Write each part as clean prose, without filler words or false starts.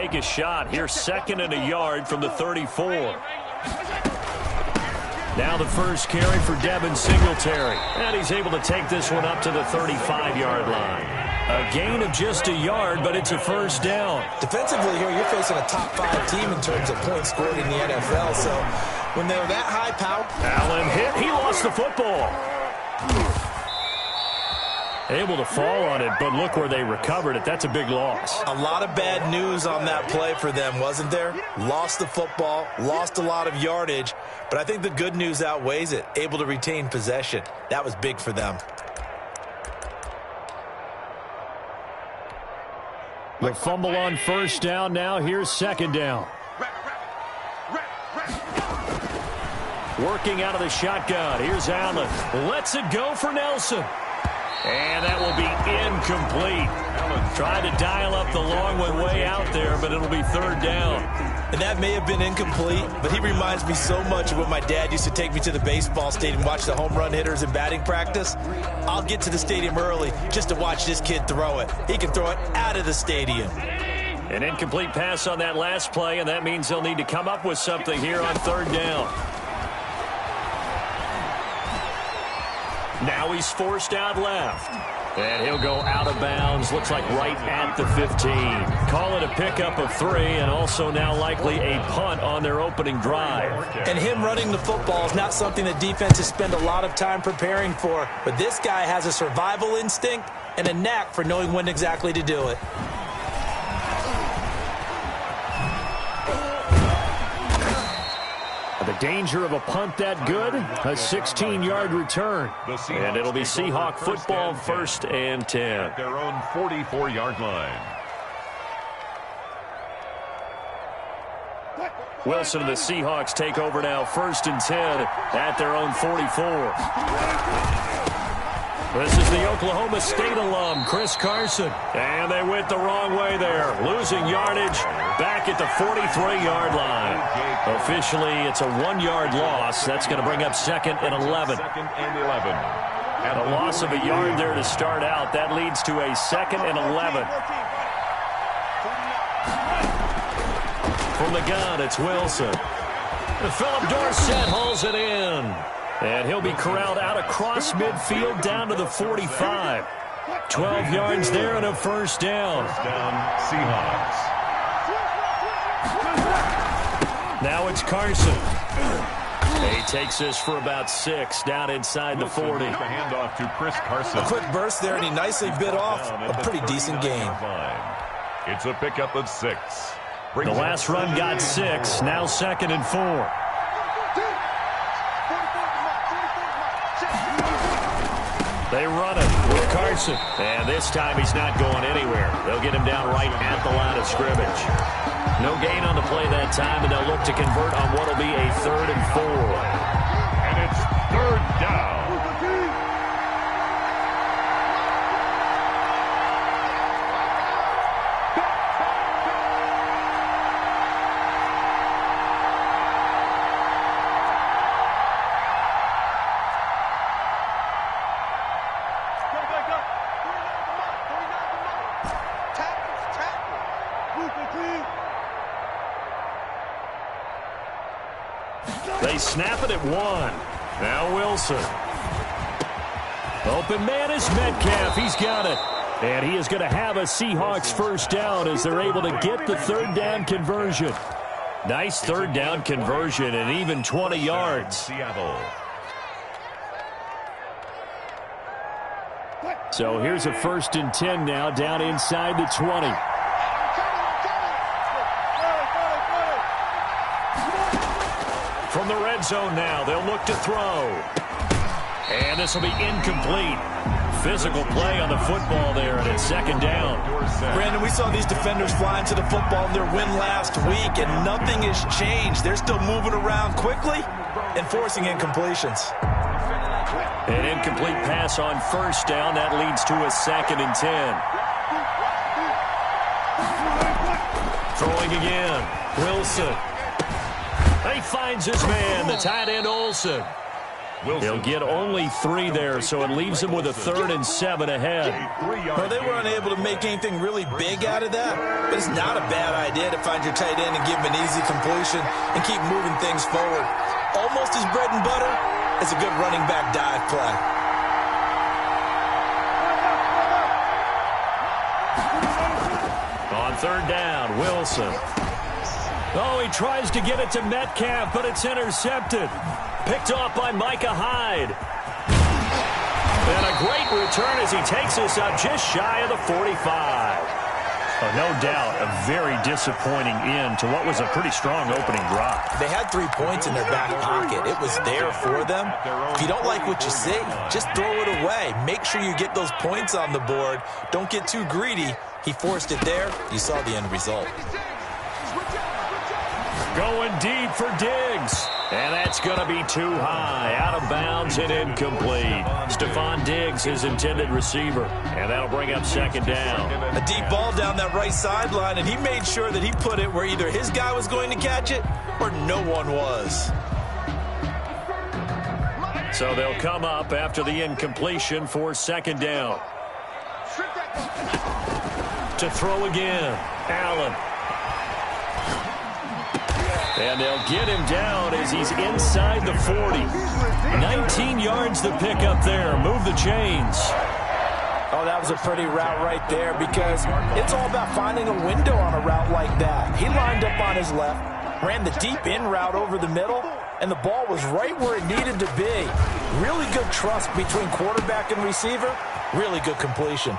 take a shot. Here's 2nd and a yard from the 34. Now the first carry for Devin Singletary. And he's able to take this one up to the 35-yard line. A gain of just a yard, but it's a first down. Defensively here, you're facing a top 5 team in terms of points scored in the NFL. So when they're that high power. Allen hit. He lost the football. Able to fall on it, but look where they recovered it. That's a big loss. A lot of bad news on that play for them, wasn't there? Lost the football, lost a lot of yardage, but I think the good news outweighs it. Able to retain possession. That was big for them. The fumble on first down. Now here's 2nd down. Working out of the shotgun. Here's Allen. Lets it go for Nelson. And that will be incomplete. Tried to dial up the long one way out there, but it'll be 3rd down. And that may have been incomplete, but he reminds me so much of when my dad used to take me to the baseball stadium, watch the home run hitters in batting practice. I'll get to the stadium early just to watch this kid throw it. He can throw it out of the stadium. An incomplete pass on that last play, and that means they'll need to come up with something here on 3rd down. Now he's forced out left. And he'll go out of bounds. Looks like right at the 15. Call it a pickup of 3, and also now likely a punt on their opening drive. And him running the football is not something that defenses spend a lot of time preparing for. But this guy has a survival instinct and a knack for knowing when exactly to do it. The danger of a punt that good, a 16-yard return. And it'll be Seahawk football, 1st and 10. At their own 44-yard line. Wilson and the Seahawks take over now, 1st and 10 at their own 44. This is the Oklahoma State alum, Chris Carson. And they went the wrong way there. Losing yardage back at the 43-yard line. Officially, it's a 1-yard loss. That's going to bring up 2nd and 11. 2nd and 11. And a loss of a yard there to start out. That leads to a 2nd and 11. From the gun, it's Wilson. Philip Dorsett hauls it in. And he'll be corralled out across midfield down to the 45. 12 yards there and a first down. First down, Seahawks. Now it's Carson. He takes this for about 6 down inside the 40. The handoff to Chris Carson. A quick burst there, and he nicely bit off a pretty decent gain. It's a pickup of 6. The last run got 6. Now 2nd and 4. They run it with Carson. And this time he's not going anywhere. They'll get him down right at the line of scrimmage. No gain on the play that time, and they'll look to convert on what will be a 3rd and 4. And it's 3rd down. They snap it at 1. Now Wilson. Open man is Metcalf. He's got it. And he is going to have a Seahawks first down as they're able to get the 3rd down conversion. Nice 3rd down conversion and even 20 yards. Seattle. So here's a 1st and 10 now down inside the 20. From the red zone now, they'll look to throw. And this will be incomplete. Physical play on the football there, and it's 2nd down. Brandon, we saw these defenders flying to the football in their win last week, and nothing has changed. They're still moving around quickly and forcing incompletions. An incomplete pass on first down. That leads to a 2nd and 10. Throwing again. Wilson. He finds his man, the tight end Olsen. He'll get only 3 there, so it leaves him with a 3rd and 7 ahead. Well, they were unable to make anything really big out of that, but it's not a bad idea to find your tight end and give him an easy completion and keep moving things forward. Almost as bread and butter as a good running back dive play. On 3rd down, Wilson. Oh, he tries to get it to Metcalf, but it's intercepted. Picked off by Micah Hyde. And a great return as he takes this up just shy of the 45. Oh, no doubt a very disappointing end to what was a pretty strong opening drive. They had 3 points in their back pocket. It was there for them. If you don't like what you see, just throw it away. Make sure you get those points on the board. Don't get too greedy. He forced it there. You saw the end result. Going deep for Diggs. And that's going to be too high. Out of bounds and incomplete. Stephon Diggs, his intended receiver. And that'll bring up 2nd down. A deep ball down that right sideline, and he made sure that he put it where either his guy was going to catch it or no one was. So they'll come up after the incompletion for 2nd down. To throw again, Allen. And they'll get him down as he's inside the 40. 19 yards to pick up there. Move the chains. Oh, that was a pretty route right there because it's all about finding a window on a route like that. He lined up on his left, ran the deep in route over the middle, and the ball was right where it needed to be. Really good trust between quarterback and receiver. Really good completion.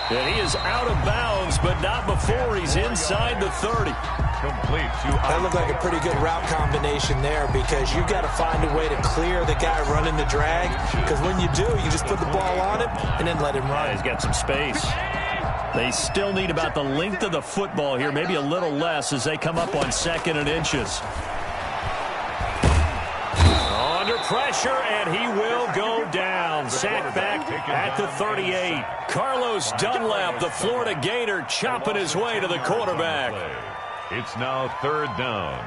And he is out of bounds, but not before he's inside the 30. Complete to That looked like a pretty good route combination there because you've got to find a way to clear the guy running the drag because when you do, you just put the ball on him and then let him run. He's got some space. They still need about the length of the football here, maybe a little less as they come up on 2nd and inches. Under pressure, and he will go down. Sacked back at the 38. Carlos Dunlap, the Florida Gator, chopping his way to the quarterback. It's now 3rd down.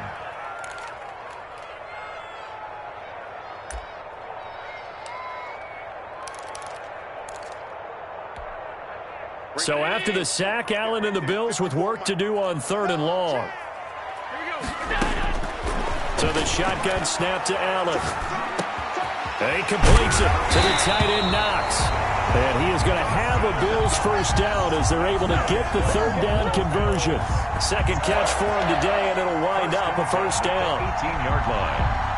So after the sack, Allen and the Bills with work to do on 3rd and long. So the shotgun snap to Allen. And he completes it to the tight end Knox. And he is going to have a Bills 1st down as they're able to get the 3rd down conversion. 2nd catch for him today, and it'll wind up a 1st down. 18-yard line.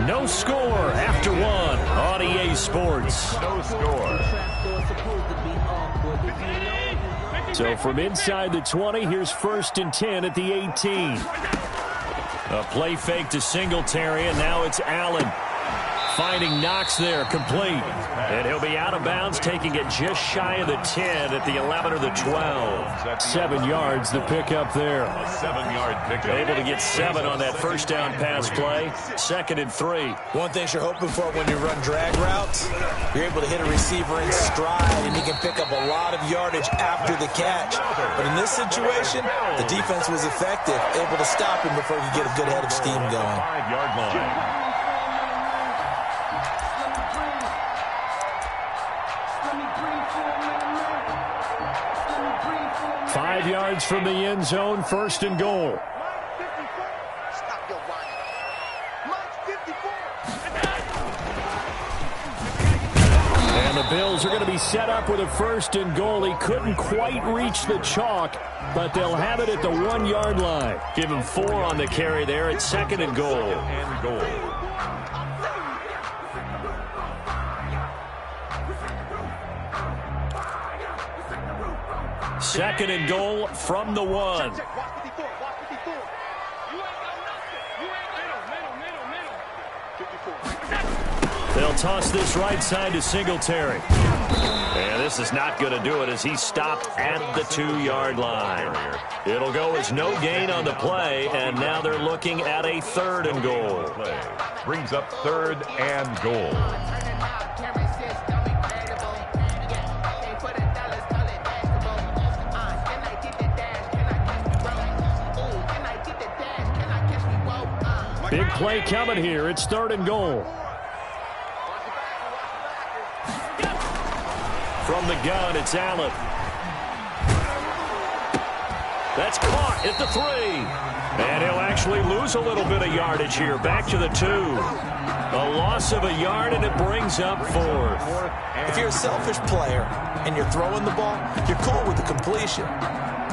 No score after 1 on EA Sports. No score. So from inside the 20, here's 1st and 10 at the 18. A play fake to Singletary, and now it's Allen. Finding Knox there, complete. And he'll be out of bounds, taking it just shy of the 10 at the 11 or the 12. 7 yards the pickup there. A 7-yard pickup. Able to get 7 on that 1st down pass play. 2nd and 3. One thing you're hoping for when you run drag routes, you're able to hit a receiver in stride, and he can pick up a lot of yardage after the catch. But in this situation, the defense was effective, able to stop him before he could get a good head of steam going. 5-yard line. 5 yards from the end zone, 1st and goal. And the Bills are going to be set up with a 1st and goal. He couldn't quite reach the chalk, but they'll have it at the 1-yard line. Give him 4 on the carry there at 2nd and goal. 2nd and goal from the 1. They'll toss this right side to Singletary. And this is not going to do it as he stopped at the 2-yard line. It'll go as no gain on the play, and now they're looking at a 3rd and goal. Brings up 3rd and goal. Big play coming here. It's 3rd and goal. From the gun, it's Allen. That's caught at the 3. And he'll actually lose a little bit of yardage here. Back to the 2. A loss of a yard, and it brings up 4th. If you're a selfish player and you're throwing the ball, you're cool with the completion.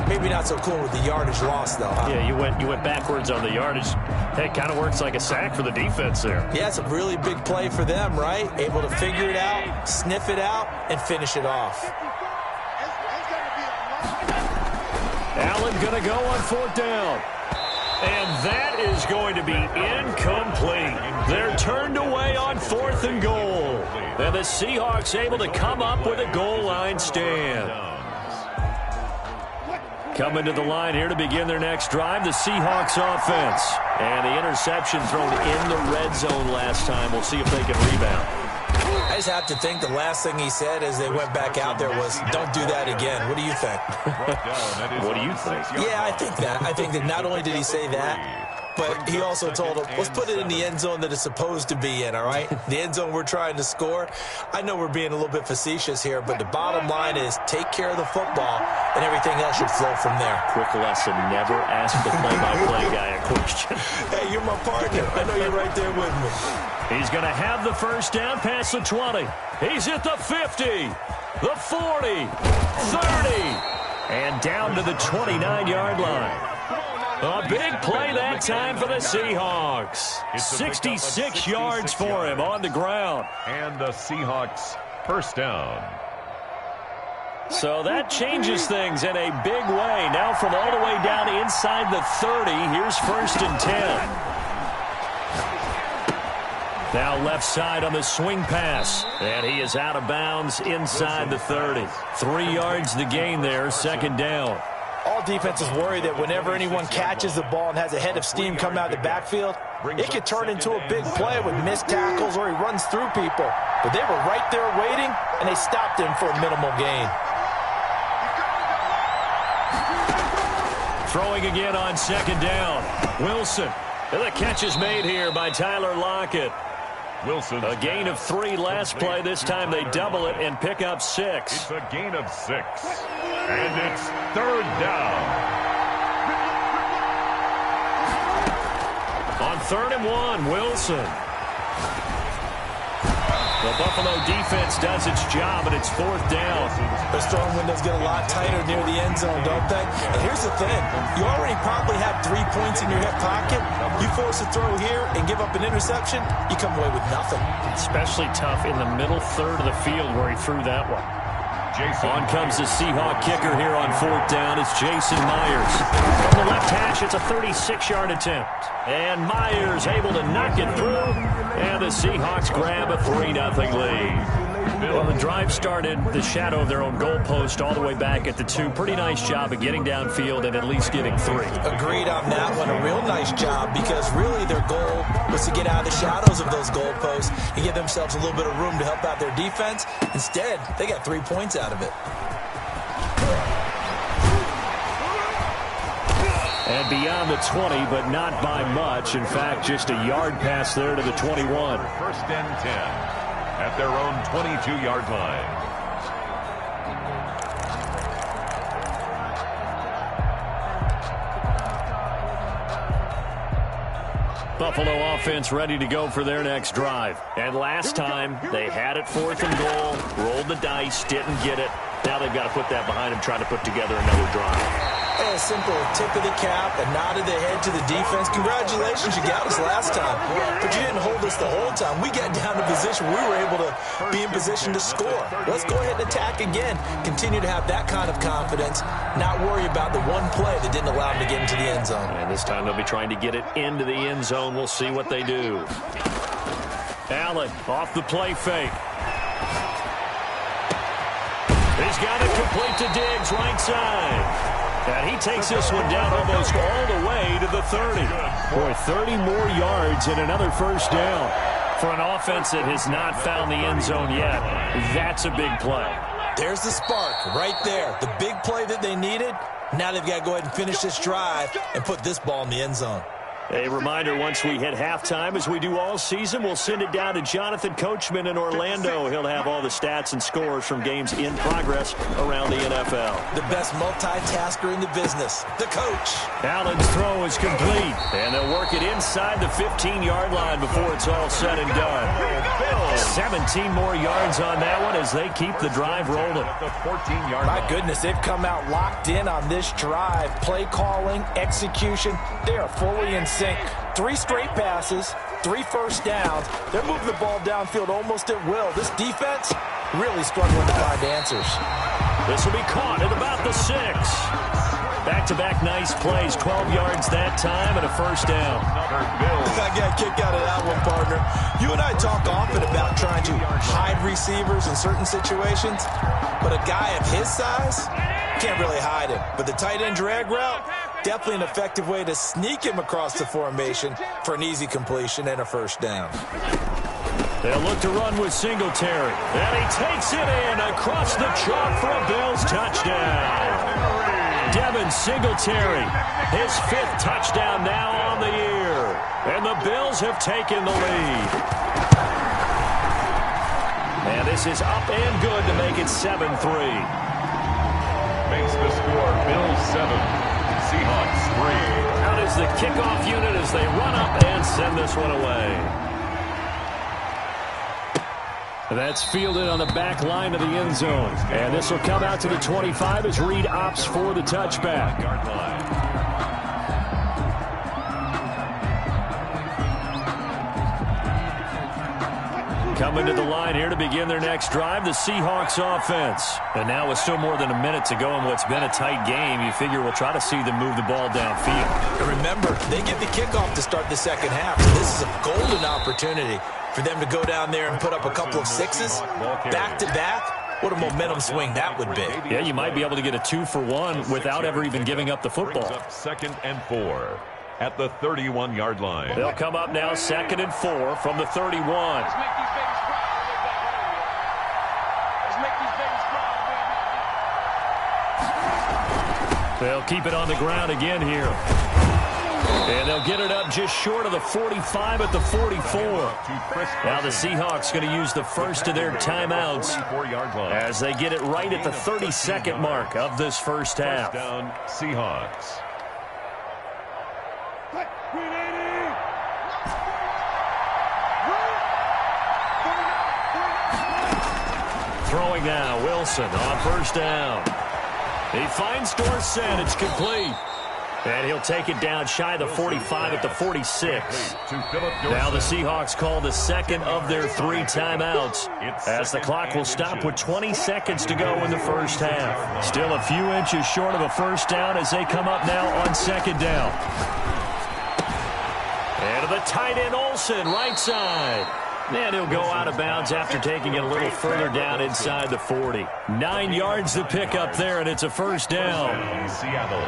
Maybe not so cool with the yardage loss, though, huh? Yeah, you went backwards on the yardage. Hey, it kind of works like a sack for the defense there. Yeah, it's a really big play for them, right? Able to figure it out, sniff it out, and finish it off. Allen going to go on 4th down. And that is going to be incomplete. They're turned away on 4th and goal. And the Seahawks able to come up with a goal line stand. Coming to the line here to begin their next drive, the Seahawks offense. And the interception thrown in the red zone last time. We'll see if they can rebound. I just have to think the last thing he said as they went back out there was, don't do that again. What do you think? What do you think? Yeah, I think that. I think that not only did he say that, but he also told him, let's put it in the end zone that it's supposed to be in, all right? The end zone we're trying to score. I know we're being a little bit facetious here, but the bottom line is take care of the football, and everything else should flow from there. Quick lesson, never ask the play-by-play guy a question. Hey, you're my partner. I know you're right there with me. He's going to have the first down past the 20. He's at the 50, the 40, 30, and down to the 29-yard line. A big play that time for the Seahawks. 66 yards for him on the ground. And the Seahawks first down. So that changes things in a big way. Now from all the way down inside the 30, here's 1st and 10. Now left side on the swing pass. And he is out of bounds inside the 30. 3 yards the gain there, 2nd down. All defenses worry that whenever anyone catches the ball and has a head of steam come out of the backfield, it could turn into a big play with missed tackles or he runs through people. But they were right there waiting, and they stopped him for a minimal gain. Throwing again on 2nd down. Wilson. And the catch is made here by Tyler Lockett. Wilson. A gain of 3 last play. This time they double it and pick up 6. It's a gain of 6. And it's 3rd down. On 3rd and 1, Wilson. The Buffalo defense does its job, and it's 4th down. Those throwing windows get a lot tighter near the end zone, don't they? And here's the thing. You already probably have 3 points in your hip pocket. You force a throw here and give up an interception, you come away with nothing. Especially tough in the middle third of the field where he threw that one. On comes the Seahawk kicker here on 4th down. It's Jason Myers. From the left hash, it's a 36-yard attempt. And Myers able to knock it through. And the Seahawks grab a 3-0 lead. Well, the drive started the shadow of their own goalpost all the way back at the 2. Pretty nice job of getting downfield and at least getting 3. Agreed on that one. A real nice job because really their goal was to get out of the shadows of those goalposts and give themselves a little bit of room to help out their defense. Instead, they got 3 points out of it. And beyond the 20, but not by much. In fact, just a yard pass there to the 21. 1st and 10 at their own 22-yard line. Buffalo offense ready to go for their next drive. And last time, they had it 4th and goal, rolled the dice, didn't get it. Now they've got to put that behind them, trying to put together another drive. A simple tip of the cap, a nod of the head to the defense. Congratulations, you got us last time. But you didn't hold us the whole time. We got down to position. We were able to be in position to score. Let's go ahead and attack again. Continue to have that kind of confidence. Not worry about the one play that didn't allow them to get into the end zone. And this time they'll be trying to get it into the end zone. We'll see what they do. Allen off the play fake. He's got it complete to Diggs, right side. And he takes this one down almost all the way to the 30. Boy, 30 more yards and another first down. For an offense that has not found the end zone yet, that's a big play. There's the spark right there. The big play that they needed. Now they've got to go ahead and finish this drive and put this ball in the end zone. A reminder, once we hit halftime, as we do all season, we'll send it down to Jonathan Coachman in Orlando. He'll have all the stats and scores from games in progress around the NFL. The best multitasker in the business, the coach. Allen's throw is complete, and they'll work it inside the 15-yard line before it's all said and done. 17 more yards on that one as they keep the drive rolling. My goodness, they've come out locked in on this drive. Play calling, execution, they are fully in sync. 3 straight passes, 3 first downs. They're moving the ball downfield almost at will. This defense really struggling to find answers. This will be caught at about the 6. Back-to-back nice plays, 12 yards that time and a first down. I got a kick out of that one, partner. You and I talk often about trying to hide receivers in certain situations, but a guy of his size can't really hide him. But the tight end drag route, definitely an effective way to sneak him across the formation for an easy completion and a first down. They'll look to run with Singletary. And he takes it in across the chalk for a Bills touchdown. Devin Singletary, his 5th touchdown now on the year. And the Bills have taken the lead. And this is up and good to make it 7-3. Makes the score Bills 7, Seahawks 3. Out is the kickoff unit as they run up and send this one away. That's fielded on the back line of the end zone. And this will come out to the 25 as Reed opts for the touchback. Coming to the line here to begin their next drive, the Seahawks offense. And now with still more than a minute to go in what's been a tight game, you figure we'll try to see them move the ball downfield. And remember, they get the kickoff to start the second half. So this is a golden opportunity for them to go down there and put up a couple of 6s back-to-back. What a momentum swing that would be. Yeah, you might be able to get a 2-for-1 without ever even giving up the football. Up 2nd and 4 at the 31-yard line. They'll come up now 2nd and 4 from the 31. They'll keep it on the ground again here. And they'll get it up just short of the 45 at the 44. Now the Seahawks going to use the first of their timeouts as they get it right at the 32nd mark of this first half. First down, Seahawks. Throwing now, Wilson on first down. He finds Dorsett. It's complete. And he'll take it down shy of the 45 at the 46. Now the Seahawks call the second of their 3 timeouts as the clock will stop with 20 seconds to go in the first half. Still a few inches short of a first down as they come up now on 2nd down. And to the tight end Olsen, right side. And he'll go out of bounds after taking it a little further down inside the 40. 9 yards to pick up there, and it's a first down. Seattle.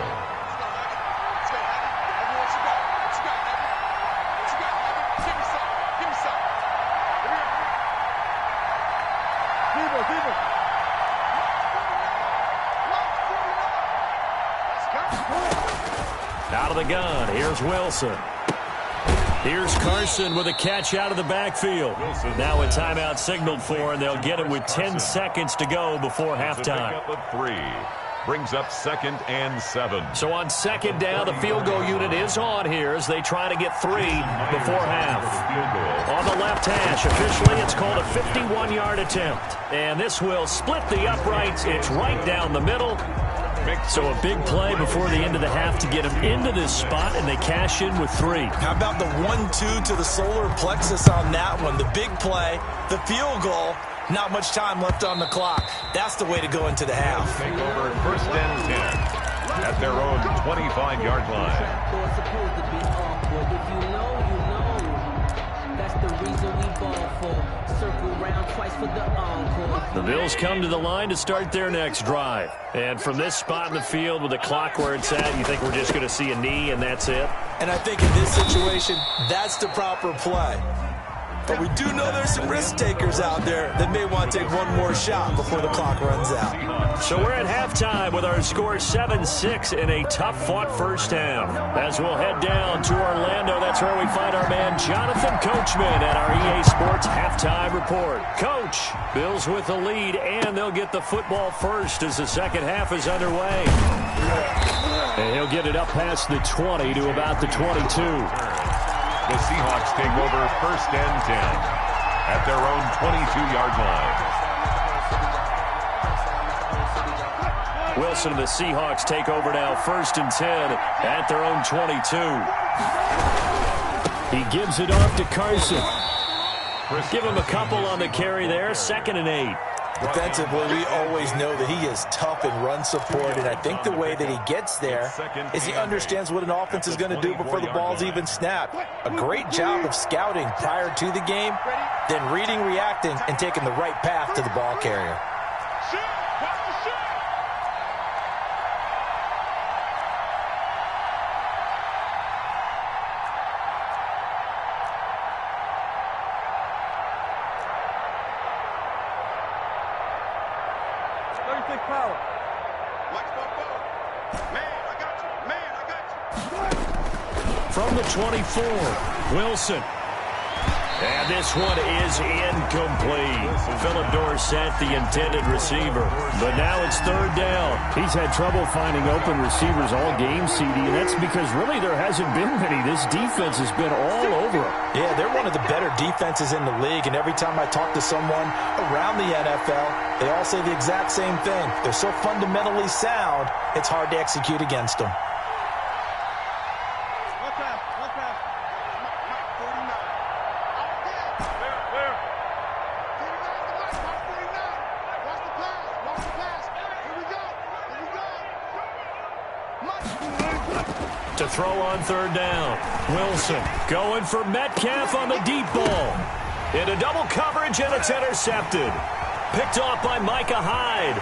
Out of the gun, here's Wilson. Here's Carson with a catch out of the backfield. Now a timeout signaled for, and they'll get it with 10 seconds to go before halftime. Brings up 2nd and 7. So on 2nd down, the field goal unit is on here as they try to get 3 before half. On the left hash, officially it's called a 51-yard attempt. And this will split the uprights. It's right down the middle. So a big play before the end of the half to get them into this spot, and they cash in with 3. How about the 1-2 to the solar plexus on that one? The big play, the field goal, not much time left on the clock. That's the way to go into the half. Take over 1st and 10 at their own 25-yard line. The Bills come to the line to start their next drive. And from this spot in the field with the clock where it's at, you think we're just going to see a knee and that's it? And I think in this situation, that's the proper play. But we do know there's some risk takers out there that may want to take one more shot before the clock runs out. So we're at halftime with our score 7-6 in a tough-fought first half. As we'll head down to Orlando, that's where we find our man Jonathan Coachman at our EA Sports Halftime Report. Coach, Bills with the lead, and they'll get the football first as the second half is underway. And he'll get it up past the 20 to about the 22. The Seahawks take over first and 10 at their own 22-yard line. Wilson and the Seahawks take over now first and 10 at their own 22. He gives it off to Carson. Give him a couple on the carry there, 2nd and 8. Defensively, we always know that he is tough in run support, and I think the way that he gets there is he understands what an offense is going to do before the ball's even snapped. A great job of scouting prior to the game, then reading, reacting, and taking the right path to the ball carrier. From the 24, Wilson. And this one is incomplete. Philip Dorsett, the intended receiver. But now it's 3rd down. He's had trouble finding open receivers all game, CD, and that's because really there hasn't been many. This defense has been all over him. Yeah, they're one of the better defenses in the league, and every time I talk to someone around the NFL, they all say the exact same thing. They're so fundamentally sound, it's hard to execute against them. To throw on 3rd down. Wilson going for Metcalf on the deep ball. Into double coverage, and it's intercepted. Picked off by Micah Hyde.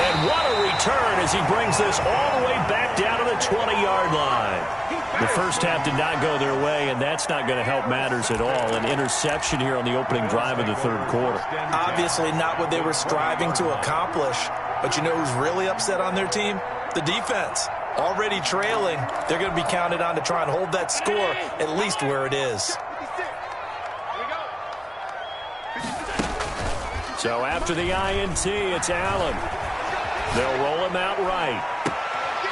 And what a return as he brings this all the way back down to the 20-yard line. The first half did not go their way, and that's not going to help matters at all. An interception here on the opening drive of the 3rd quarter. Obviously not what they were striving to accomplish. But you know who's really upset on their team? The defense. Already trailing. They're going to be counted on to try and hold that score at least where it is. So after the INT, it's Allen. They'll roll him out right.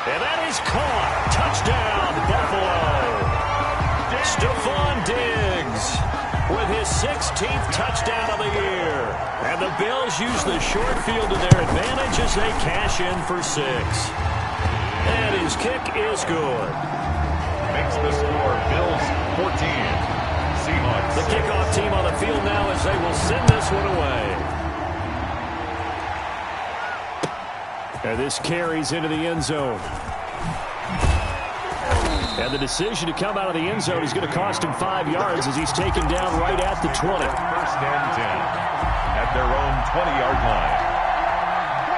And that is caught. Touchdown, Buffalo. Stephon Diggs with his 16th touchdown of the year. And the Bills use the short field to their advantage as they cash in for 6. And his kick is good. Makes the score Bills 14. Seahawks. The kickoff team on the field now as they will send this one away. And this carries into the end zone. And the decision to come out of the end zone is going to cost him 5 yards as he's taken down right at the 20. First and 10 at their own 20-yard line.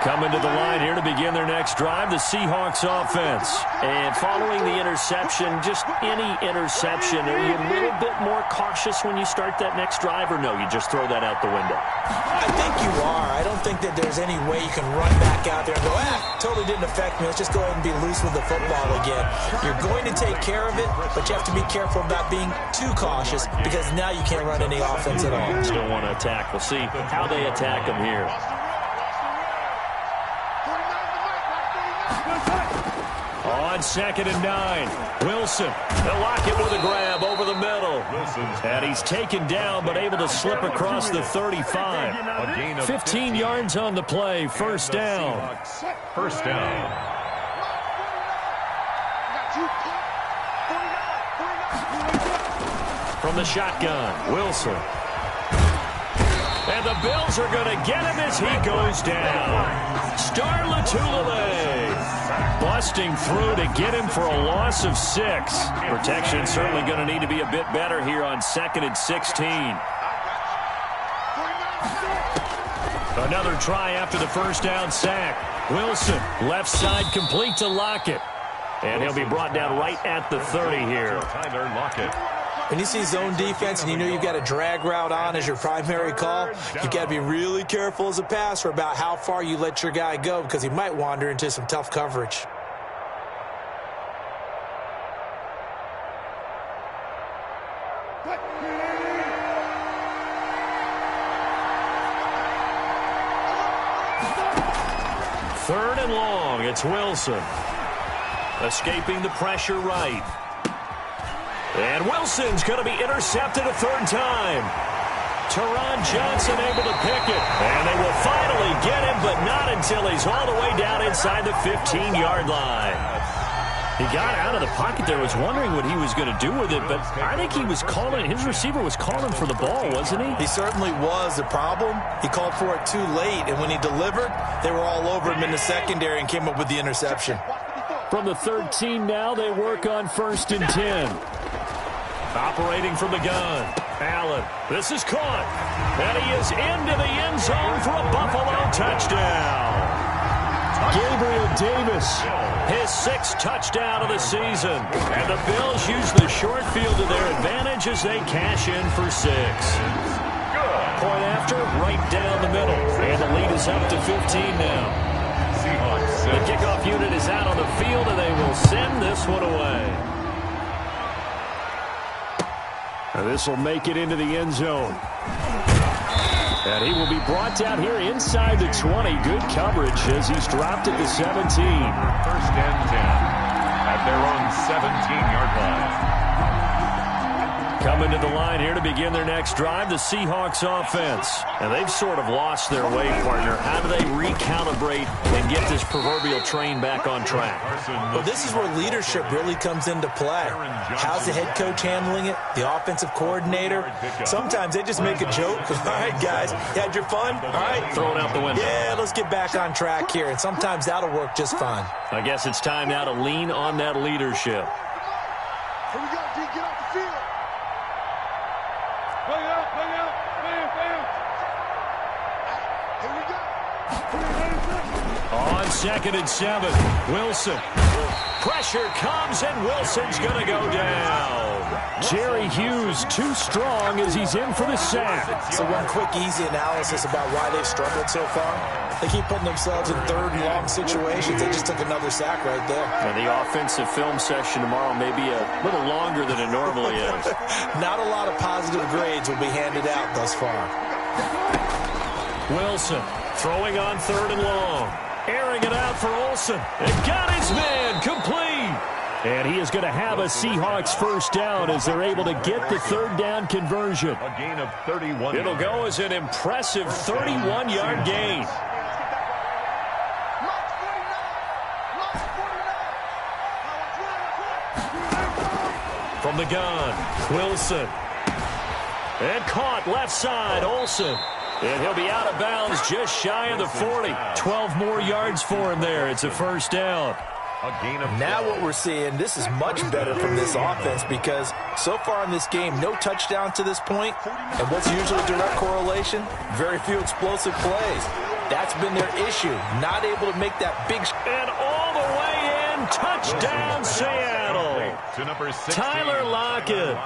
Coming to the line here to begin their next drive, the Seahawks offense. And following the interception, just any interception, are you a little bit more cautious when you start that next drive, or no, you just throw that out the window? I think you are. I don't think that there's any way you can run back out there and go, totally didn't affect me. Let's just go ahead and be loose with the football again. You're going to take care of it, but you have to be careful about being too cautious because now you can't run any offense at all. Still want to attack. We'll see how they attack them here. On 2nd and 9, Wilson. They'll lock it with a grab over the middle. And he's taken down but able to slip across the 35. 15 yards on the play. First down. First down. From the shotgun, Wilson. And the Bills are going to get him as he goes down. Star Latulippe busting through to get him for a loss of 6. Protection certainly going to need to be a bit better here on 2nd and 16. Another try after the first down sack. Wilson, left side complete to Lockett. And he'll be brought down right at the 30 here. Tyler Lockett. When you see zone defense and you know you've got a drag route on as your primary call, you've got to be really careful as a passer about how far you let your guy go because he might wander into some tough coverage. Third and long, it's Wilson. Escaping the pressure right. And Wilson's going to be intercepted a third time. Teron Johnson able to pick it. And they will finally get him, but not until he's all the way down inside the 15-yard line. He got out of the pocket there, was wondering what he was going to do with it, but I think he was calling, his receiver was calling for the ball, wasn't he? He certainly was. The problem, he called for it too late, and when he delivered, they were all over him in the secondary and came up with the interception. From the 13 now, they work on 1st and 10. Operating from the gun, Allen. This is caught, and he is into the end zone for a Buffalo touchdown. Gabriel Davis. His 6th touchdown of the season. And the Bills use the short field to their advantage as they cash in for 6. Point after, right down the middle. And the lead is up to 15 now. The kickoff unit is out on the field, and they will send this one away. Now this will make it into the end zone. And he will be brought down here inside the 20. Good coverage as he's dropped at the 17. 1st and 10 at their own 17-yard line. Coming to the line here to begin their next drive, the Seahawks offense. And they've sort of lost their way, partner. How do they recalibrate and get this proverbial train back on track? Well, this is where leadership really comes into play. How's the head coach handling it? The offensive coordinator? Sometimes they just make a joke. All right, guys, you had your fun? All right. Throw it out the window. Yeah, let's get back on track here. And sometimes that'll work just fine. I guess it's time now to lean on that leadership. Here we go, D. Get off the field. Play out, bam, bam. Here we go. On 2nd and 7, Wilson. Pressure comes, and Wilson's going to go down. Jerry Hughes too strong as he's in for the sack. So one quick, easy analysis about why they've struggled so far. They keep putting themselves in 3rd and long situations. They just took another sack right there. And the offensive film session tomorrow may be a little longer than it normally is. Not a lot of positive grades will be handed out thus far. Wilson throwing on 3rd and long. Airing it out for Olsen. And got his man complete. And he is going to have a Seahawks 1st down as they're able to get the 3rd down conversion. A gain of 31. It'll go as an impressive 31-yard gain. From the gun, Wilson. And caught left side, Olsen. And he'll be out of bounds just shy of the 40. 12 more yards for him there. It's a 1st down. Now what we're seeing, this is much better from this offense because so far in this game, no touchdown to this point. And what's usually a direct correlation? Very few explosive plays. That's been their issue. Not able to make that big... And all the way in, touchdown Seattle. Tyler Lockett,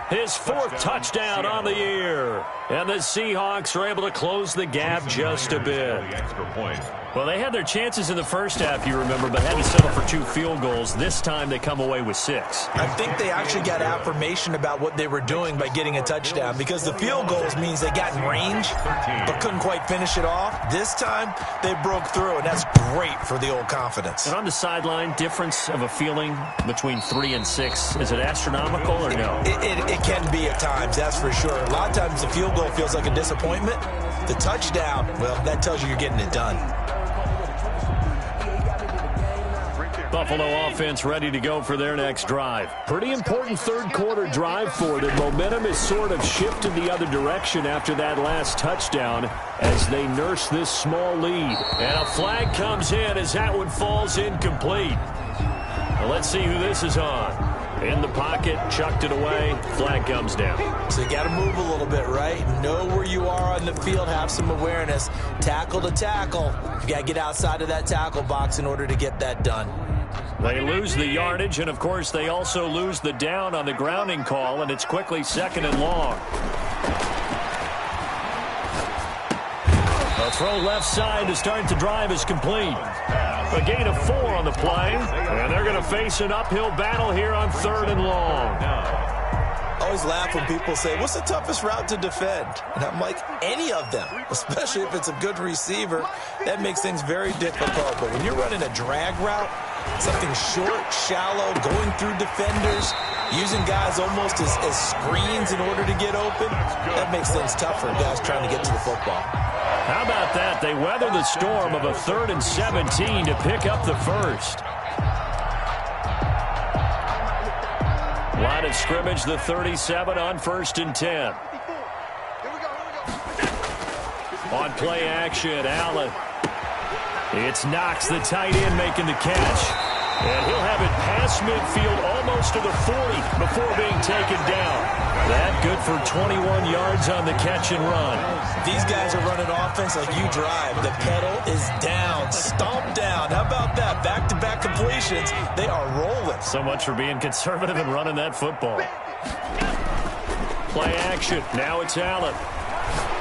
his 4th touchdown on the year. And the Seahawks are able to close the gap just a bit. Well, they had their chances in the first half, you remember, but had to settle for 2 field goals. This time they come away with 6. I think they actually got affirmation about what they were doing by getting a touchdown because the field goals means they got in range but couldn't quite finish it off. This time they broke through, and that's great for the old confidence. And on the sideline, difference of a feeling between 3 and 6, is it astronomical or no? It can be at times, that's for sure. A lot of times the field goal feels like a disappointment. The touchdown, well, that tells you you're getting it done. Buffalo offense ready to go for their next drive. Pretty important 3rd quarter drive for them. Momentum has sort of shifted the other direction after that last touchdown as they nurse this small lead. And a flag comes in as that one falls incomplete. Well, let's see who this is on. In the pocket, chucked it away, flag comes down. So you got to move a little bit, right? Know where you are on the field, have some awareness. Tackle to tackle. You got to get outside of that tackle box in order to get that done. They lose the yardage, and, of course, they also lose the down on the grounding call, and it's quickly 2nd and long. A throw left side to start the drive is complete. A gain of 4 on the play, and they're going to face an uphill battle here on 3rd and long. I always laugh when people say, what's the toughest route to defend? And I'm like, any of them, especially if it's a good receiver. That makes things very difficult. But when you're running a drag route, something short, shallow, going through defenders, using guys almost as screens in order to get open, that makes things tough for guys trying to get to the football. How about that? They weather the storm of a 3rd and 17 to pick up the first. Line of scrimmage, the 37 on 1st and 10. On play action, Allen. It's Knox, the tight end, making the catch. And he'll have it past midfield almost to the 40 before being taken down. That good for 21 yards on the catch and run. These guys are running offense like you drive. The pedal is down, stomped down. How about that? Back-to-back completions. They are rolling. So much for being conservative and running that football. Play action. Now it's Allen.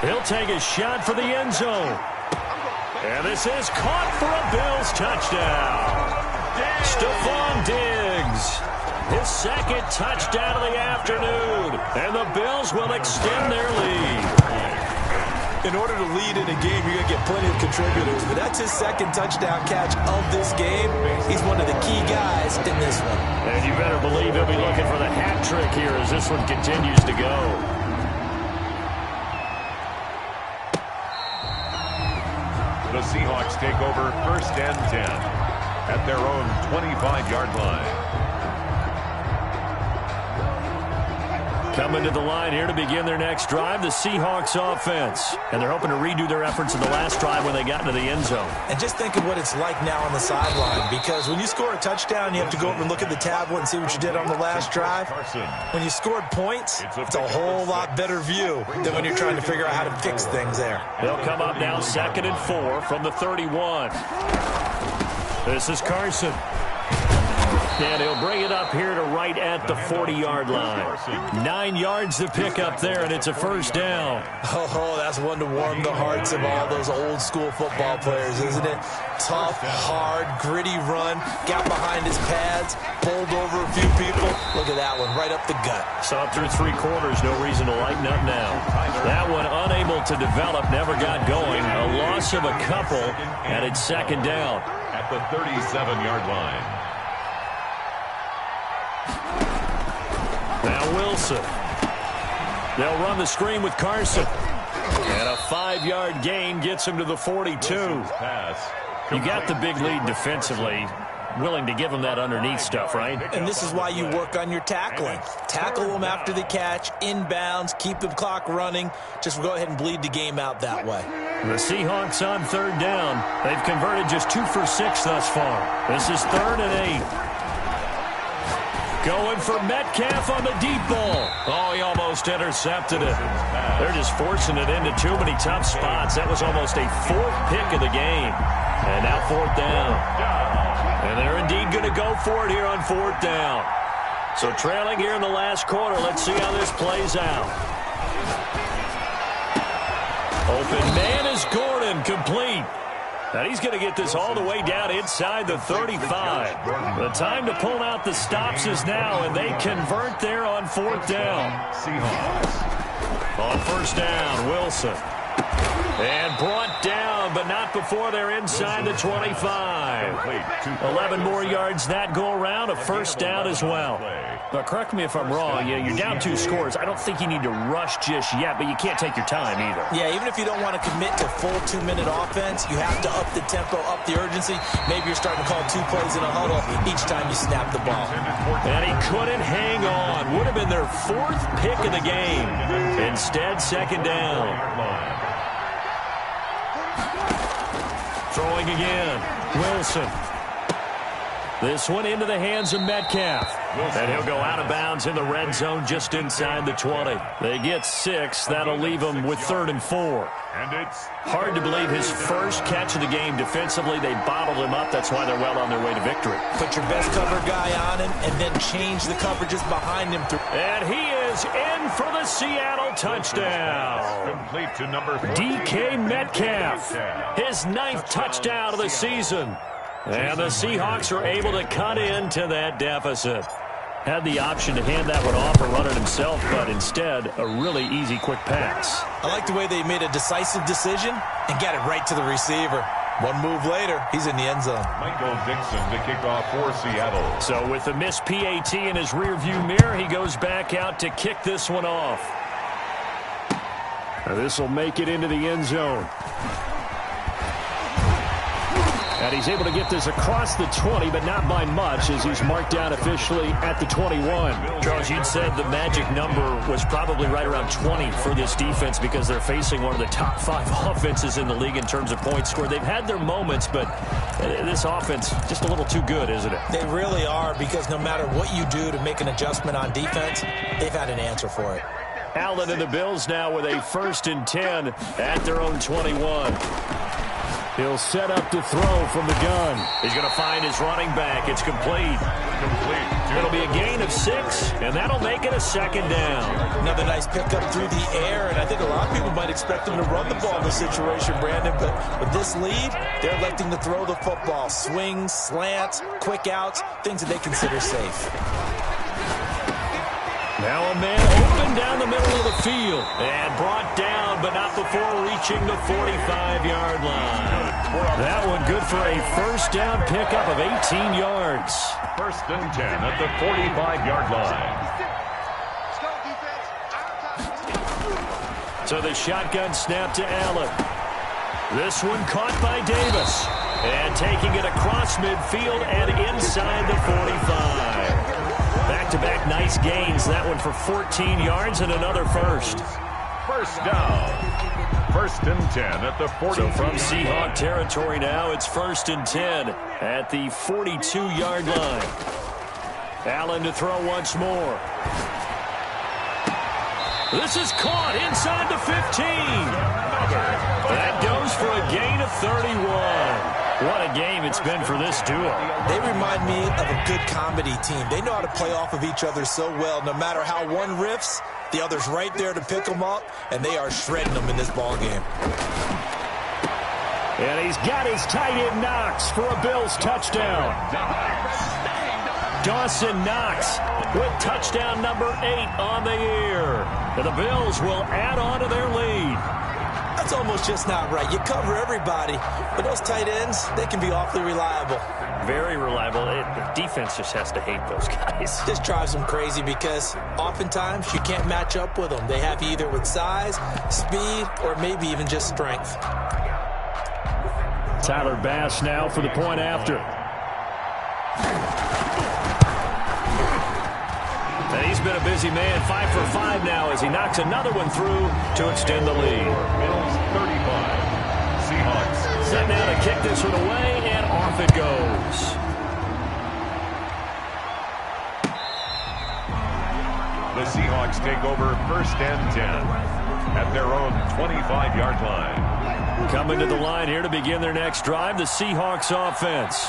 He'll take a shot for the end zone. And this is caught for a Bills touchdown. Stephon Diggs, his 2nd touchdown of the afternoon, and the Bills will extend their lead. In order to lead in a game, you're going to get plenty of contributors, but that's his 2nd touchdown catch of this game. He's one of the key guys in this one. And you better believe he'll be looking for the hat trick here as this one continues to go. The Seahawks take over 1st and 10. At their own 25-yard line. Coming to the line here to begin their next drive, the Seahawks offense. And they're hoping to redo their efforts in the last drive when they got into the end zone. And just think of what it's like now on the sideline, because when you score a touchdown, you have to go over and look at the tablet and see what you did on the last drive. When you scored points, it's a whole lot better view than when you're trying to figure out how to fix things there. They'll come up now 2nd and 4 from the 31. This is Carson. And he'll bring it up here to right at the 40-yard line. 9 yards to pick up there, and it's a 1st down. Oh, that's one to warm the hearts of all those old-school football players, isn't it? Tough, hard, gritty run. Got behind his pads, bowled over a few people. Look at that one, right up the gut. Saw through 3 quarters, no reason to lighten up now. That one unable to develop, never got going. A loss of a couple, and it's 2nd down. At the 37-yard line. Now Wilson. They'll run the screen with Carson. And a 5-yard gain gets him to the 42. You got the big lead defensively. Willing to give him that underneath stuff, right? And this is why you work on your tackling. Tackle them after the catch, inbounds, keep the clock running. Just go ahead and bleed the game out that way. The Seahawks on 3rd down. They've converted just 2 for 6 thus far. This is 3rd and 8. Going for Metcalf on the deep ball. Oh, he almost intercepted it. They're just forcing it into too many tough spots. That was almost a 4th pick of the game. And now 4th down. And they're indeed going to go for it here on 4th down. So trailing here in the last quarter. Let's see how this plays out. Open man is Gordon, complete. Now he's going to get this all the way down inside the 35. The time to pull out the stops is now, and they convert there on 4th down. On 1st down, Wilson. And brought down, but not before they're inside the 25. 11 more yards that go around, a 1st down as well. But correct me if I'm wrong, you're down 2 scores. I don't think you need to rush just yet, but you can't take your time either. Yeah, even if you don't want to commit to full 2-minute offense, you have to up the tempo, up the urgency. Maybe you're starting to call 2 plays in a huddle each time you snap the ball. And he couldn't hang on. Would have been their 4th pick of the game. Instead, 2nd down. Throwing again. Wilson. This one into the hands of Metcalf. And he'll go out of bounds in the red zone just inside the 20. They get 6. That'll leave them with 3rd and 4. And it's hard to believe his first catch of the game. Defensively, they bottled him up. That's why they're well on their way to victory. Put your best cover guy on him and then change the coverages behind him. And he is in for the Seattle touchdown. Complete to number 14. DK Metcalf, his 9th touchdown of the season. And the Seahawks are able to cut into that deficit. Had the option to hand that one off or run it himself, but instead, a really easy, quick pass. I like the way they made a decisive decision and got it right to the receiver. One move later, he's in the end zone. Michael Dixon to kick off for Seattle. So with the missed PAT in his rearview mirror, he goes back out to kick this one off. This will make it into the end zone. And he's able to get this across the 20, but not by much, as he's marked down officially at the 21. Charles, you'd said the magic number was probably right around 20 for this defense because they're facing one of the top 5 offenses in the league in terms of points scored. They've had their moments, but this offense just a little too good, isn't it? They really are, because no matter what you do to make an adjustment on defense, they've had an answer for it. Allen and the Bills now with a 1st and 10 at their own 21. He'll set up to throw from the gun. He's going to find his running back. It's complete. It'll be a gain of 6, and that'll make it a 2nd down. Another nice pickup through the air, and I think a lot of people might expect him to run the ball in this situation, Brandon, but with this lead, they're electing to throw the football. Swings, slants, quick outs, things that they consider safe. Now a man open down the middle of the field and brought down, but not before reaching the 45-yard line. That one good for a 1st down pickup of 18 yards. 1st and 10 at the 45-yard line. So the shotgun snap to Allen. This one caught by Davis. And taking it across midfield and inside the 45. Back-to-back nice gains. That one for 14 yards and another 1st. 1st down. 1st and 10 at the 42. So from Seahawk territory now, it's 1st and 10 at the 42-yard line. Allen to throw once more. This is caught inside the 15. That goes for a gain of 31. What a game it's been for this duo. They remind me of a good comedy team. They know how to play off of each other so well. No matter how one riffs, the other's right there to pick them up, and they are shredding them in this ball game. And he's got his tight end Knox for a Bills touchdown. Dawson Knox with touchdown number 8 on the year. And the Bills will add on to their lead. That's almost just not right. You cover everybody, but those tight ends, they can be awfully reliable. Very reliable. The defense just has to hate those guys. This drives them crazy because oftentimes you can't match up with them. They have you either with size, speed, or maybe even just strength. Tyler Bass now for the point after. And he's been a busy man, 5 for 5 now as he knocks another one through to extend the lead. Bills 35. Seahawks Set now to kick this one away, and off it goes. The Seahawks take over 1st and 10 at their own 25-yard line. Coming to the line here to begin their next drive, the Seahawks offense.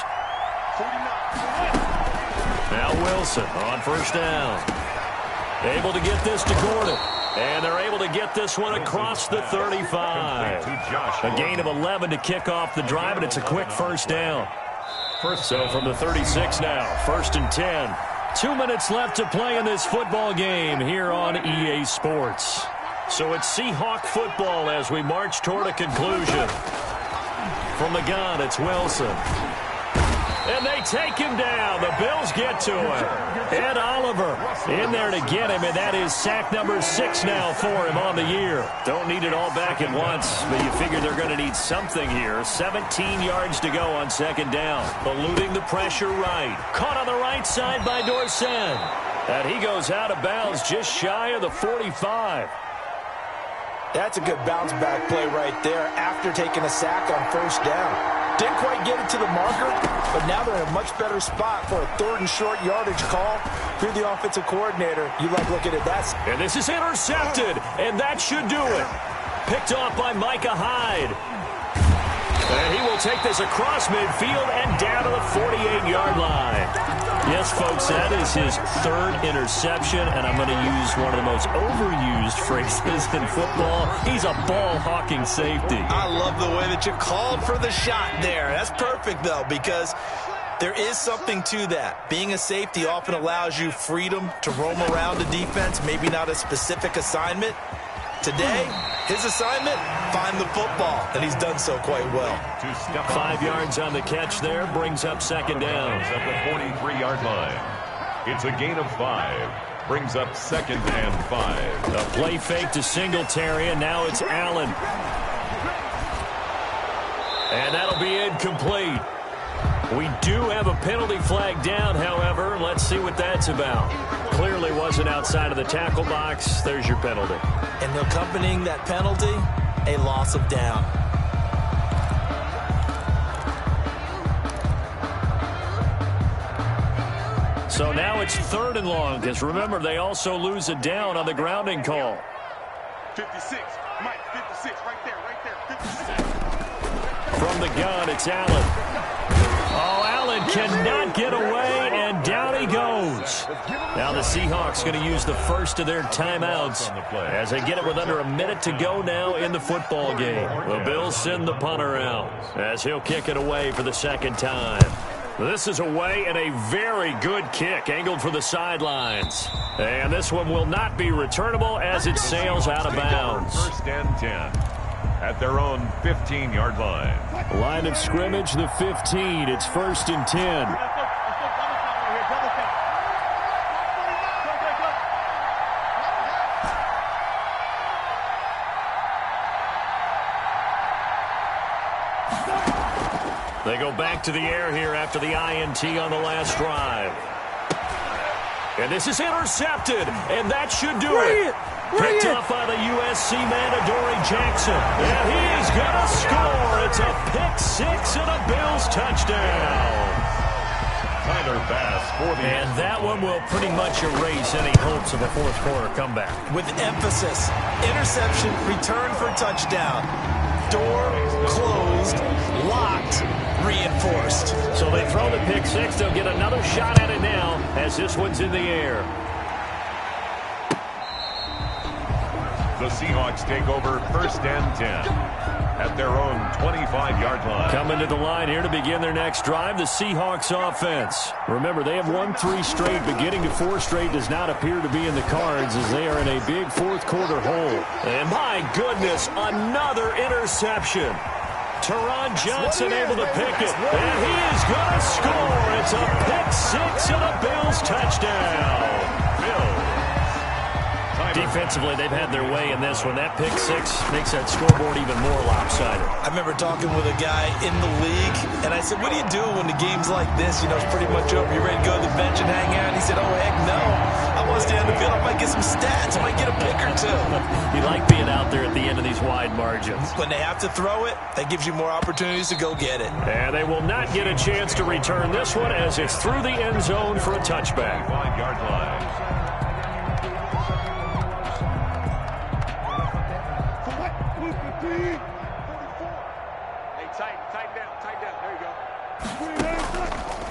Now Wilson on 1st down. Able to get this to Gordon. And they're able to get this one across the 35. A gain of 11 to kick off the drive, and it's a quick 1st down. So from the 36 now, 1st and 10. 2 minutes left to play in this football game here on EA Sports. So it's Seahawk football as we march toward a conclusion. From the gun, it's Wilson. And they take him down. The Bills get to him. Ed Oliver in there to get him, and that is sack number 6 now for him on the year. Don't need it all back at once, but you figure they're going to need something here. 17 yards to go on 2nd down. Eluding the pressure right. Caught on the right side by Dorsett. And he goes out of bounds just shy of the 45. That's a good bounce-back play right there after taking a sack on 1st down. Didn't quite get it to the marker, but now they're in a much better spot for a 3rd and short yardage call. If you're the offensive coordinator, you like looking at that. And this is intercepted, and that should do it. Picked off by Micah Hyde. And he will take this across midfield and down to the 48-yard line. Yes, folks, that is his third interception, and I'm going to use one of the most overused phrases in football. He's a ball-hawking safety. I love the way that you called for the shot there. That's perfect, though, because there is something to that. Being a safety often allows you freedom to roam around the defense, maybe not a specific assignment. Today, his assignment, find the football, and he's done so quite well. 5 yards on the catch there, brings up second down. At the 43-yard line. It's a gain of 5. Brings up 2nd and 5. A play fake to Singletary, and now it's Allen. And that'll be incomplete. We do have a penalty flag down, however. Let's see what that's about. Clearly wasn't outside of the tackle box. There's your penalty. And accompanying that penalty, a loss of down. So now it's 3rd and long, because remember, they also lose a down on the grounding call. 56. Mike, 56. Right there. 56. From the gun, it's Allen. Oh, Allen cannot get away, and down he goes. Now the Seahawks going to use the first of their timeouts as they get it with under a minute to go now in the football game. The Bills send the punter out as he'll kick it away for the second time. This is away, and a very good kick angled for the sidelines. And this one will not be returnable as it sails out of bounds. 1st and 10 at their own 15-yard line. Line of scrimmage, the 15. It's 1st and 10. They go back to the air here after the INT on the last drive. And this is intercepted, and that should do it. Picked off by the USC man, Adoree Jackson. And he is going to score. It's a pick-6 and a Bills touchdown. Tyler Bass for the And that one will pretty much erase any hopes of a fourth-quarter comeback. With emphasis, interception, return for touchdown. Door closed, locked, reinforced. So they throw the pick-6. They'll get another shot at it now as this one's in the air. The Seahawks take over 1st and 10 at their own 25-yard line. Coming to the line here to begin their next drive, the Seahawks offense. Remember, they have won 3 straight, but getting to 4 straight does not appear to be in the cards as they are in a big fourth-quarter hole. And my goodness, another interception. Teron Johnson able to pick it, and he is going to score. It's a pick-6 and a Bills touchdown. Defensively, they've had their way in this one. That pick-6 makes that scoreboard even more lopsided. I remember talking with a guy in the league, and I said, what do you do when the game's like this? You know, it's pretty much over. You ready to go to the bench and hang out? And he said, oh, heck no. I want to stay on the field. I might get some stats. I might get a pick or two. You like being out there at the end of these wide margins. When they have to throw it, that gives you more opportunities to go get it. And they will not get a chance to return this one as it's through the end zone for a touchback. 5-yard line.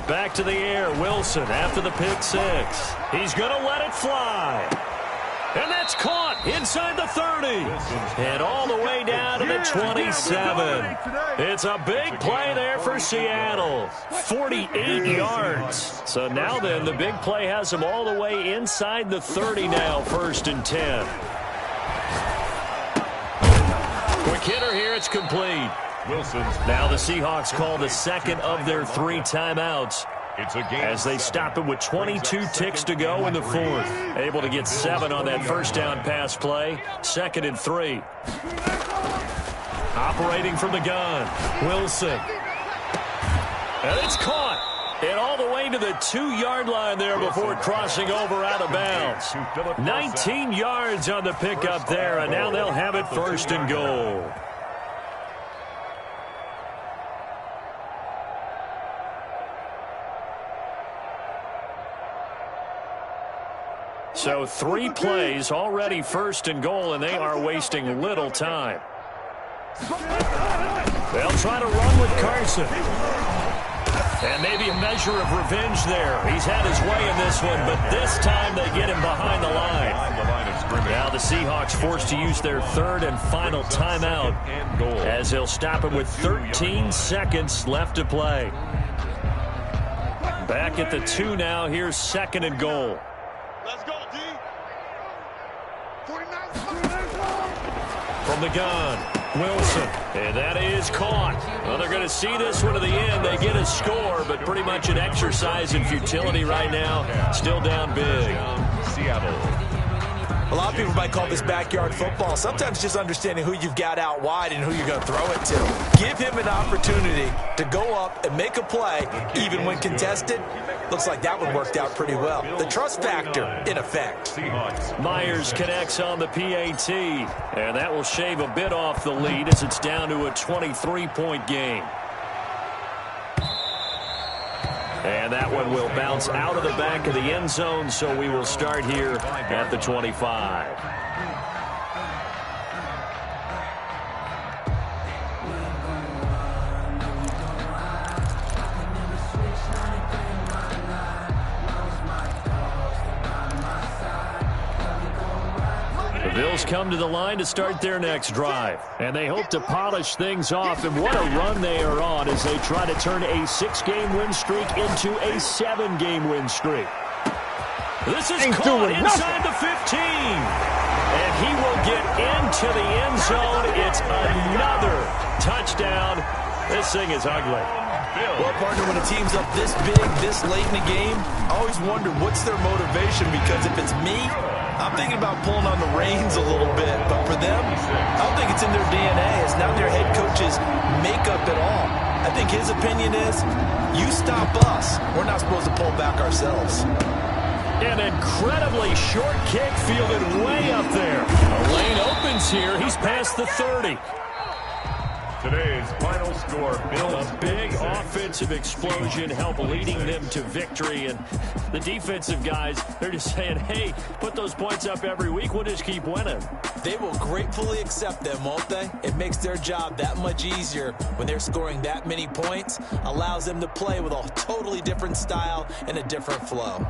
Back to the air, Wilson after the pick-6. He's going to let it fly. And that's caught inside the 30. And all the way down to the 27. It's a big play there for Seattle. 48 yards. So now then, the big play has them all the way inside the 30 now, 1st and 10. Quick hitter here, it's complete. Wilson's Now the Seahawks call the second of their 3 timeouts it's a game as they stop it with 22 ticks to go in the 4th. Able to get 7 on that first down pass play. 2nd and 3. Operating from the gun, Wilson. And it's caught. And all the way to the 2-yard line there before crossing over out of bounds. 19 yards on the pickup there, and now they'll have it 1st and goal. So 3 plays, already 1st and goal, and they are wasting little time. They'll try to run with Carson. And maybe a measure of revenge there. He's had his way in this one, but this time they get him behind the line. Now the Seahawks forced to use their 3rd and final timeout as they'll stop him with 13 seconds left to play. Back at the 2 now. Here's 2nd and goal. Let's go, D. 49. From the gun, Wilson. And that is caught. Well, they're going to see this one to the end. They get a score, but pretty much an exercise in futility right now. Still down big. Seattle. A lot of people might call this backyard football. Sometimes just understanding who you've got out wide and who you're going to throw it to. Give him an opportunity to go up and make a play, even when contested. Looks like that one worked out pretty well. The trust factor in effect. Myers connects on the PAT, and that will shave a bit off the lead as it's down to a 23-point game. And that one will bounce out of the back of the end zone, so we will start here at the 25. The Bills come to the line to start their next drive, and they hope to polish things off, and what a run they are on as they try to turn a 6-game win streak into a 7-game win streak. This is caught inside the 15, and he will get into the end zone. It's another touchdown. This thing is ugly. Well, partner, when a team's up this big, this late in the game, I always wonder what's their motivation, because if it's me, I'm thinking about pulling on the reins a little bit. But for them, I don't think it's in their DNA. It's not their head coach's makeup at all. I think his opinion is, you stop us, we're not supposed to pull back ourselves. An incredibly short kick fielded way up there. A lane opens here. He's past the 30. Today's final score, Bills. A big offensive explosion helped leading them to victory. And the defensive guys, they're just saying, hey, put those points up every week. We'll just keep winning. They will gratefully accept them, won't they? It makes their job that much easier when they're scoring that many points. Allows them to play with a totally different style and a different flow.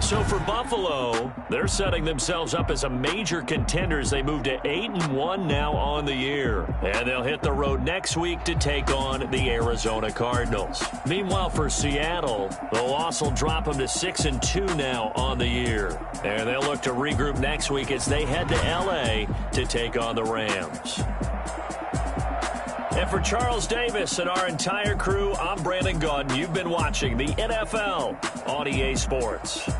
So for Buffalo, they're setting themselves up as a major contender as they move to 8-1 now on the year. And they'll hit the road next week to take on the Arizona Cardinals. Meanwhile, for Seattle, the loss will drop them to 6-2 now on the year. And they'll look to regroup next week as they head to L.A. to take on the Rams. And for Charles Davis and our entire crew, I'm Brandon Gaudin. You've been watching the NFL on EA Sports.